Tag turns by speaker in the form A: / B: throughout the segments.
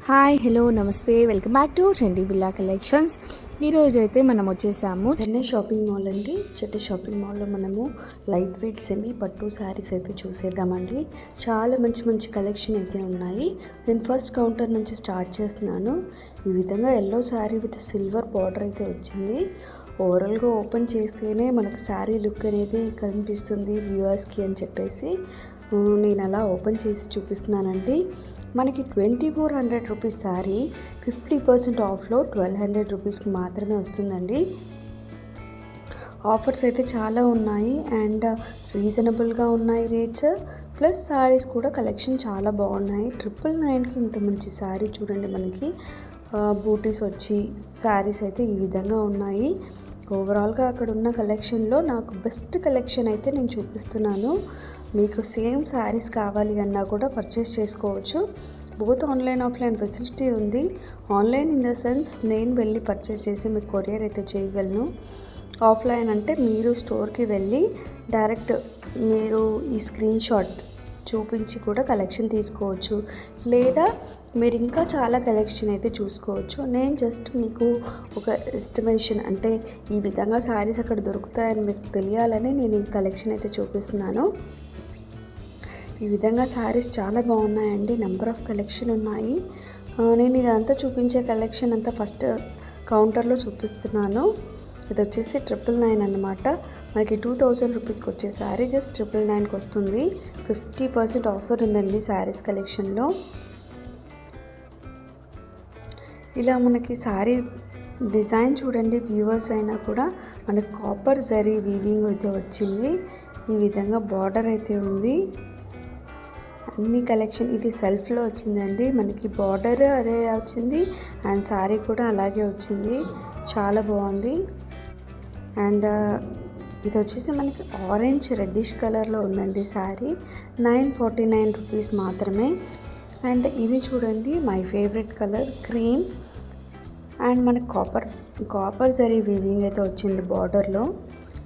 A: Hi hello నమస్తే welcome back to trendy Billa collections. ఈరోజు అయితే మనం వచ్చేసాము
B: చెన్నై షాపింగ్ మాల్ అండి. చెన్నై షాపింగ్ మాల్లో మనము లైట్ వెయిట్ సెమీ పట్టు శారీస్ అయితే చూసేద్దామండి. చాలా మంచి మంచి కలెక్షన్ అయితే ఉన్నాయి. నేను ఫస్ట్ కౌంటర్ నుంచి స్టార్ట్ చేస్తున్నాను. ఈ విధంగా yellow sari with silver border అయితే వచ్చింది. ఓవరాల్గా ఓపెన్ చేస్తేనే మనకు శారీ లుక్ అనేది కనిపిస్తుంది వ్యూవర్స్కి అని చెప్పేసి నేను అలా ఓపెన్ చేసి చూపిస్తున్నానండి. మనకి 2400 రూపీస్ శారీ 50% ఆఫ్లో 1200 రూపీస్కి మాత్రమే వస్తుందండి. ఆఫర్స్ అయితే చాలా ఉన్నాయి అండ్ రీజనబుల్గా ఉన్నాయి రేట్స్. ప్లస్ శారీస్ కూడా కలెక్షన్ చాలా బాగున్నాయి. 999కి ఇంత మంచి శారీ చూడండి. మనకి బూటీస్ వచ్చి శారీస్ అయితే ఈ విధంగా ఉన్నాయి. ఓవరాల్గా అక్కడ ఉన్న కలెక్షన్లో నాకు బెస్ట్ కలెక్షన్ అయితే నేను చూపిస్తున్నాను. మీకు సేమ్ శారీస్ కావాలి అన్నా కూడా పర్చేస్ చేసుకోవచ్చు. బోత్ ఆన్లైన్ ఆఫ్లైన్ ఫెసిలిటీ ఉంది. ఆన్లైన్ ఇన్ ద సెన్స్ నేను వెళ్ళి పర్చేస్ చేసి మీకు కొరియర్ అయితే చేయగలను. ఆఫ్లైన్ అంటే మీరు స్టోర్కి వెళ్ళి డైరెక్ట్ మీరు ఈ స్క్రీన్ షాట్ చూపించి కూడా కలెక్షన్ తీసుకోవచ్చు. లేదా మీరు ఇంకా చాలా కలెక్షన్ అయితే చూసుకోవచ్చు. నేను జస్ట్ మీకు ఒక ఎస్టిమేషన్ అంటే ఈ విధంగా శారీస్ అక్కడ దొరుకుతాయని మీకు తెలియాలని నేను ఈ కలెక్షన్ అయితే చూపిస్తున్నాను. ఈ విధంగా శారీస్ చాలా బాగున్నాయండి. నెంబర్ ఆఫ్ కలెక్షన్ ఉన్నాయి. నేను ఇదంతా చూపించే కలెక్షన్ అంతా ఫస్ట్ కౌంటర్లో చూపిస్తున్నాను. ఇది వచ్చేసి 999 అన్నమాట. మనకి 2000 రూపీస్కి వచ్చే శారీ జస్ట్ 999కి వస్తుంది. 50% ఆఫర్ ఉందండి శారీస్ కలెక్షన్లో. ఇలా మనకి శారీ డిజైన్ చూడండి. వ్యూవర్స్ అయినా కూడా మనకి కాపర్ జరీ వీవింగ్ అయితే వచ్చింది. ఈ విధంగా బార్డర్ అయితే ఉంది. అన్ని కలెక్షన్ ఇది సెల్ఫ్లో వచ్చిందండి. మనకి బార్డర్ అదే వచ్చింది అండ్ శారీ కూడా అలాగే వచ్చింది. చాలా బాగుంది. అండ్ ఇది వచ్చేసి మనకి ఆరెంజ్ రెడ్డిష్ కలర్లో ఉందండి శారీ. 949 రూపీస్ మాత్రమే. అండ్ ఇది చూడండి my favourite colour cream and మనకి కాపర్ జరీ వీవింగ్ అయితే వచ్చింది బార్డర్లో.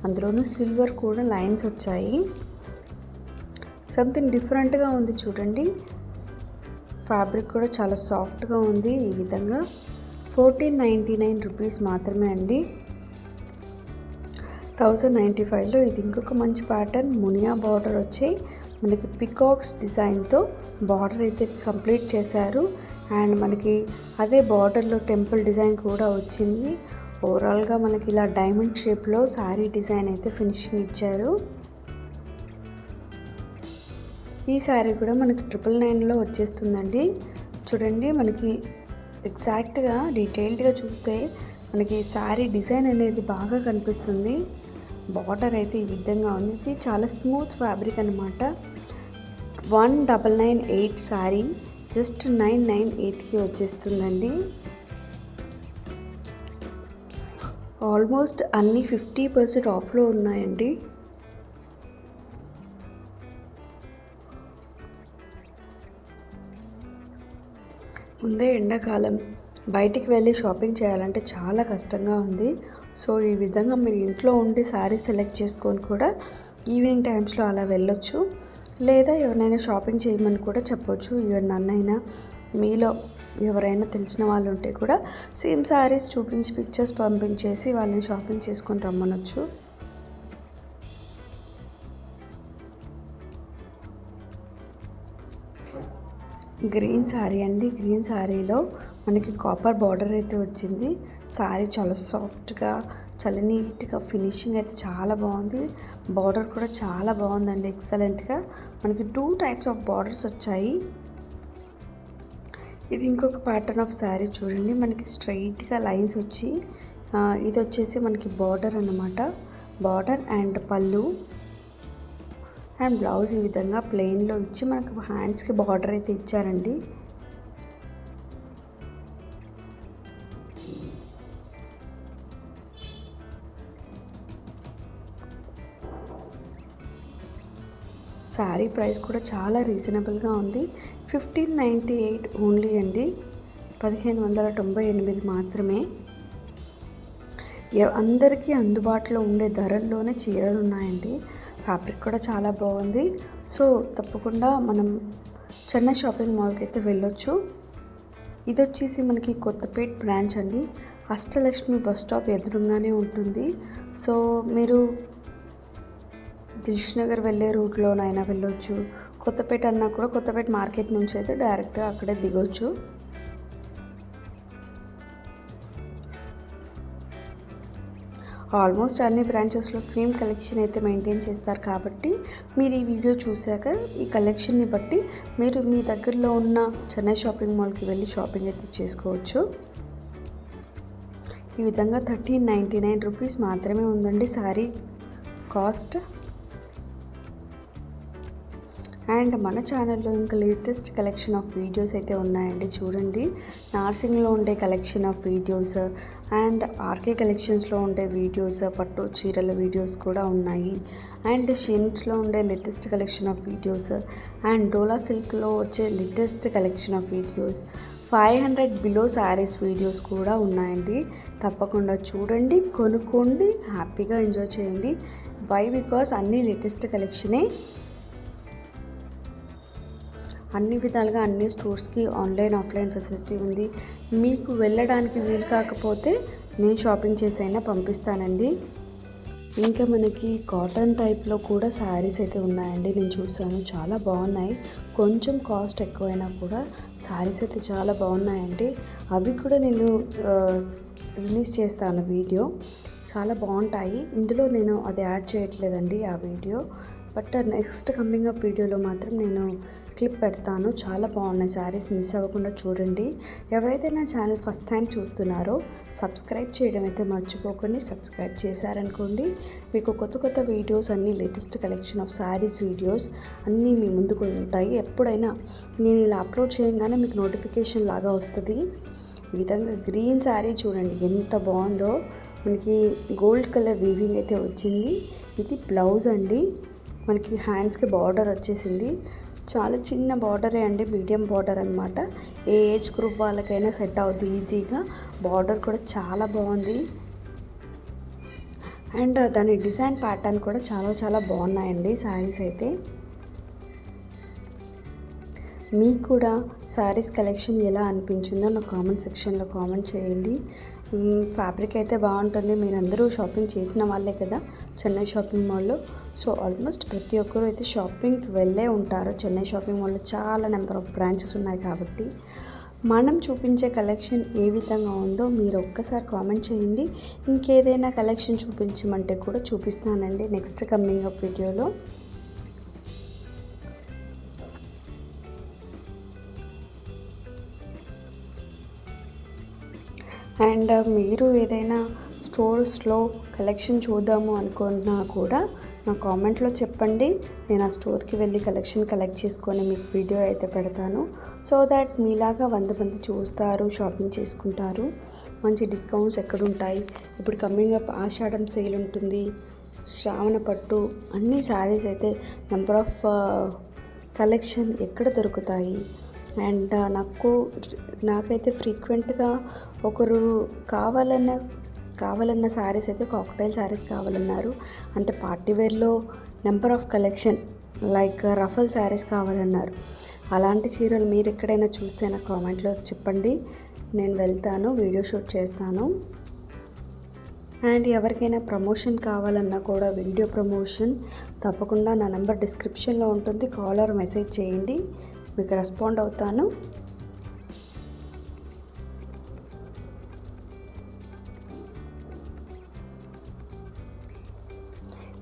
B: అందులోనూ సిల్వర్ కూడా లైన్స్ వచ్చాయి. సంథింగ్ డిఫరెంట్గా ఉంది చూడండి. ఫ్యాబ్రిక్ కూడా చాలా సాఫ్ట్గా ఉంది. ఈ విధంగా 1499 రూపీస్ మాత్రమే అండి. 1095లో ఇది ఇంకొక మంచి ప్యాటర్న్ మునియా బార్డర్ వచ్చి మనకి పికాక్స్ డిజైన్తో బార్డర్ అయితే కంప్లీట్ చేశారు. అండ్ మనకి అదే బార్డర్లో టెంపుల్ డిజైన్ కూడా వచ్చింది. ఓవరాల్గా మనకి ఇలా డైమండ్ షేప్లో శారీ డిజైన్ అయితే ఫినిషింగ్ ఇచ్చారు. ఈ శారీ కూడా మనకి 999లో వచ్చేస్తుందండి. చూడండి మనకి ఎగ్జాక్ట్గా డీటెయిల్డ్గా చూస్తే మనకి శారీ డిజైన్ అనేది బాగా కనిపిస్తుంది. బార్డర్ అయితే ఈ విధంగా ఉంది. ఇది చాలా స్మూత్ ఫ్యాబ్రిక్ అనమాట. 1998 శారీ జస్ట్ 998కి వచ్చేస్తుందండి. ఆల్మోస్ట్ అన్ని 50% ఆఫ్లో ఉన్నాయండి. ముందే ఎండాకాలం బయటికి వెళ్ళి షాపింగ్ చేయాలంటే చాలా కష్టంగా ఉంది. సో ఈ విధంగా మీరు ఇంట్లో ఉండి శారీ సెలెక్ట్ చేసుకొని కూడా ఈవినింగ్ టైమ్స్లో అలా వెళ్ళొచ్చు. లేదా ఎవరినైనా షాపింగ్ చేయమని కూడా చెప్పొచ్చు. ఈవెన్ నన్నైనా మీలో ఎవరైనా తెలిసిన వాళ్ళు ఉంటే కూడా సేమ్ శారీస్ చూపించి పిక్చర్స్ పంపించేసి వాళ్ళని షాపింగ్ చేసుకొని రమ్మనొచ్చు. గ్రీన్ శారీ అండి. గ్రీన్ శారీలో మనకి కాపర్ బార్డర్ అయితే వచ్చింది. శారీ చాలా సాఫ్ట్గా చాలా నీట్గా ఫినిషింగ్ అయితే చాలా బాగుంది. బార్డర్ కూడా చాలా బాగుందండి. ఎక్సలెంట్గా మనకి 2 టైప్స్ ఆఫ్ బార్డర్స్ వచ్చాయి. ఇది ఇంకొక ప్యాటర్న్ ఆఫ్ శారీ చూడండి. మనకి స్ట్రైట్గా లైన్స్ వచ్చి ఇది వచ్చేసి మనకి బార్డర్ అన్నమాట. బార్డర్ అండ్ పళ్ళు అండ్ బ్లౌజ్ ఈ విధంగా ప్లెయిన్లో ఇచ్చి మనకు హ్యాండ్స్కి బార్డర్ అయితే ఇచ్చారండి. శారీ ప్రైస్ కూడా చాలా రీజనబుల్గా ఉంది. 1598 ఓన్లీ అండి. 1598 మాత్రమే. అందరికీ అందుబాటులో ఉండే ధరల్లోనే చీరలు ఉన్నాయండి. ఫ్యాబ్రిక్ కూడా చాలా బాగుంది. సో తప్పకుండా మనం చెన్నై షాపింగ్ మాల్కి అయితే వెళ్ళొచ్చు. ఇది వచ్చేసి మనకి కొత్తపేట్ బ్రాంచ్ అండి. అష్టలక్ష్మి బస్ స్టాప్ ఎదురుగానే ఉంటుంది. సో మీరు దిల్షుఖ్నగర్ వెళ్ళే రూట్లోనైనా వెళ్ళొచ్చు. కొత్తపేట అన్నా కూడా కొత్తపేట మార్కెట్ నుంచి అయితే డైరెక్ట్గా అక్కడే దిగొచ్చు. ఆల్మోస్ట్ అన్ని బ్రాంచెస్లో సేమ్ కలెక్షన్ అయితే మెయింటైన్ చేస్తారు కాబట్టి మీరు ఈ వీడియో చూశాక ఈ కలెక్షన్ని బట్టి మీరు మీ దగ్గరలో ఉన్న చెన్నై షాపింగ్ మాల్కి వెళ్ళి షాపింగ్ అయితే చేసుకోవచ్చు. ఈ విధంగా 1399 రూపీస్ మాత్రమే ఉందండి శారీ కాస్ట్. అండ్ మన ఛానల్లో ఇంకా లేటెస్ట్ కలెక్షన్ ఆఫ్ వీడియోస్ అయితే ఉన్నాయండి. చూడండి, నార్సింగ్లో ఉండే collection of videos and RK కలెక్షన్స్లో ఉండే వీడియోస్, పట్టు చీరల వీడియోస్ కూడా ఉన్నాయి. అండ్ షిన్స్లో ఉండే latest collection of videos and Dola సిల్క్లో వచ్చే latest collection of videos, 500 below saris videos కూడా ఉన్నాయండి. తప్పకుండా చూడండి, కొనుక్కోండి, హ్యాపీగా ఎంజాయ్ చేయండి. వై బికాస్ అన్ని లేటెస్ట్ కలెక్షనే. అన్ని విధాలుగా అన్ని స్టోర్స్కి ఆన్లైన్ ఆఫ్లైన్ ఫెసిలిటీ ఉంది. మీకు వెళ్ళడానికి వీలు కాకపోతే నేను షాపింగ్ చేసైనా పంపిస్తానండి. ఇంకా మనకి కాటన్ టైప్లో కూడా శారీస్ అయితే ఉన్నాయండి. నేను చూసాను, చాలా బాగున్నాయి. కొంచెం కాస్ట్ ఎక్కువైనా కూడా శారీస్ అయితే చాలా బాగున్నాయండి. అవి కూడా నేను రిలీజ్ చేస్తాను వీడియో. చాలా బాగుంటాయి. ఇందులో నేను అది యాడ్ చేయట్లేదండి ఆ video. But next coming up వీడియోలో మాత్రం నేను క్లిప్ పెడతాను. చాలా బాగున్నాయి శారీస్, మిస్ అవ్వకుండా చూడండి. ఎవరైతే నా ఛానల్ ఫస్ట్ టైం చూస్తున్నారో సబ్స్క్రైబ్ చేయడం అయితే మర్చిపోకండి. సబ్స్క్రైబ్ చేశారనుకోండి, మీకు కొత్త కొత్త వీడియోస్ అన్నీ latest collection of saris videos అన్నీ మీ ముందుకు ఉంటాయి. ఎప్పుడైనా నేను ఇలా అప్లోడ్ చేయగానే మీకు నోటిఫికేషన్ లాగా వస్తుంది. ఈ విధంగా గ్రీన్ శారీ చూడండి ఎంత బాగుందో. మనకి గోల్డ్ కలర్ వీవింగ్ అయితే వచ్చింది. ఇది బ్లౌజ్ అండి. మనకి హ్యాండ్స్కి బార్డర్ వచ్చేసింది. చాలా చిన్న బార్డరే అండి, మీడియం బార్డర్ అనమాట. ఏ ఏజ్ గ్రూప్ వాళ్ళకైనా సెట్ అవుతుంది ఈజీగా. బార్డర్ కూడా చాలా బాగుంది. అండ్ దాని డిజైన్ ప్యాటర్న్ కూడా చాలా చాలా బాగున్నాయండి శారీస్ అయితే. మీకు కూడా శారీస్ కలెక్షన్ ఎలా అనిపించిందో నా కామెంట్ సెక్షన్లో కామెంట్ చేయండి. ఫ్యాబ్రిక్ అయితే బాగుంటుంది. మీరందరూ షాపింగ్ చేసిన వాళ్ళే కదా చెన్నై షాపింగ్ మాల్లో. సో ఆల్మోస్ట్ ప్రతి ఒక్కరూ అయితే షాపింగ్కి వెళ్ళే ఉంటారు. చెన్నై షాపింగ్ మాల్లో చాలా నెంబర్ ఆఫ్ బ్రాంచెస్ ఉన్నాయి కాబట్టి మనం చూపించే కలెక్షన్ ఏ విధంగా ఉందో మీరు ఒక్కసారి కామెంట్ చేయండి. ఇంకేదైనా కలెక్షన్ చూపించమంటే కూడా చూపిస్తానండి నెక్స్ట్ కమింగ్ అప్ వీడియోలో. అండ్ మీరు ఏదైనా స్టోర్స్లో కలెక్షన్ చూద్దాము అనుకున్నా కూడా నా కామెంట్లో చెప్పండి. నేను ఆ స్టోర్కి వెళ్ళి కలెక్షన్ కలెక్ట్ చేసుకొని మీకు వీడియో అయితే పెడతాను. సో దాట్ మీలాగా 100 మంది చూస్తారు, షాపింగ్ చేసుకుంటారు. మంచి డిస్కౌంట్స్ ఎక్కడుంటాయి, ఇప్పుడు కమింగ్ అప్ ఆషాఢం సేల్ ఉంటుంది, శ్రావణ పట్టు, అన్ని శారీస్ అయితే నెంబర్ ఆఫ్ కలెక్షన్ ఎక్కడ దొరుకుతాయి. అండ్ నాకైతే ఫ్రీక్వెంట్గా ఒకరు కావాలన్న శారీస్ అయితే కాక్టైల్ శారీస్ కావాలన్నారు. అంటే పార్టీవేర్లో number of collection like ruffle saris కావాలన్నారు. అలాంటి చీరలు మీరు ఎక్కడైనా చూస్తే నాకు కామెంట్లో చెప్పండి, నేను వెళ్తాను, వీడియో షూట్ చేస్తాను. అండ్ ఎవరికైనా ప్రమోషన్ కావాలన్నా కూడా వీడియో ప్రమోషన్ తప్పకుండా నా నెంబర్ డిస్క్రిప్షన్లో ఉంటుంది. కాల్ ఆర్ మెసేజ్ చేయండి, మీకు రెస్పాండ్ అవుతాను.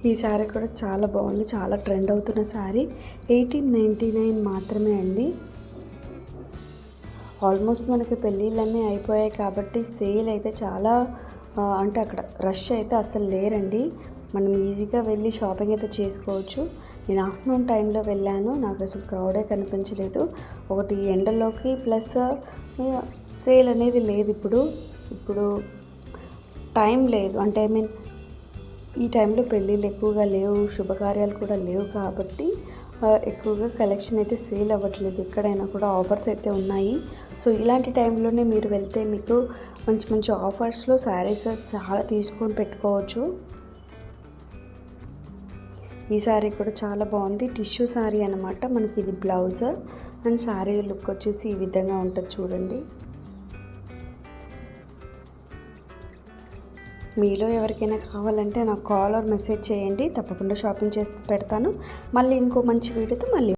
B: ఈ శారీ కూడా చాలా బాగుంది, చాలా ట్రెండ్ అవుతున్న శారీ. 1899 మాత్రమే అండి. ఆల్మోస్ట్ మనకి పెళ్ళిళ్ళన్నీ అయిపోయాయి కాబట్టి సేల్ అయితే చాలా అంటే అక్కడ రష్ అయితే అసలు లేరండి. మనం ఈజీగా వెళ్ళి షాపింగ్ అయితే చేసుకోవచ్చు. నేను ఆఫ్టర్నూన్ టైంలో వెళ్ళాను, నాకు అసలు క్రౌడే కనిపించలేదు. ఒకటి ఎండలోకి ప్లస్ సేల్ అనేది లేదు. ఇప్పుడు టైం లేదు, అంటే ఈ టైంలో పెళ్ళిళ్ళు ఎక్కువగా లేవు, శుభకార్యాలు కూడా లేవు కాబట్టి ఎక్కువగా కలెక్షన్ అయితే సేల్ అవ్వట్లేదు. ఎక్కడైనా కూడా ఆఫర్స్ అయితే ఉన్నాయి. సో ఇలాంటి టైంలోనే మీరు వెళ్తే మీకు మంచి మంచి ఆఫర్స్లో శారీస్ చాలా తీసుకొని పెట్టుకోవచ్చు. ఈ శారీ కూడా చాలా బాగుంది, టిష్యూ శారీ అనమాట. మనకి ఇది బ్లౌజ్ అండ్ శారీ లుక్ వచ్చేసి ఈ విధంగా ఉంటుంది చూడండి. మీలో ఎవరికైనా కావాలంటే నాకు కాల్ ఆర్ మెసేజ్ చేయండి, తప్పకుండా షాపింగ్ చేసి పెడతాను. మళ్ళీ ఇంకో మంచి వీడియోతో మళ్ళీ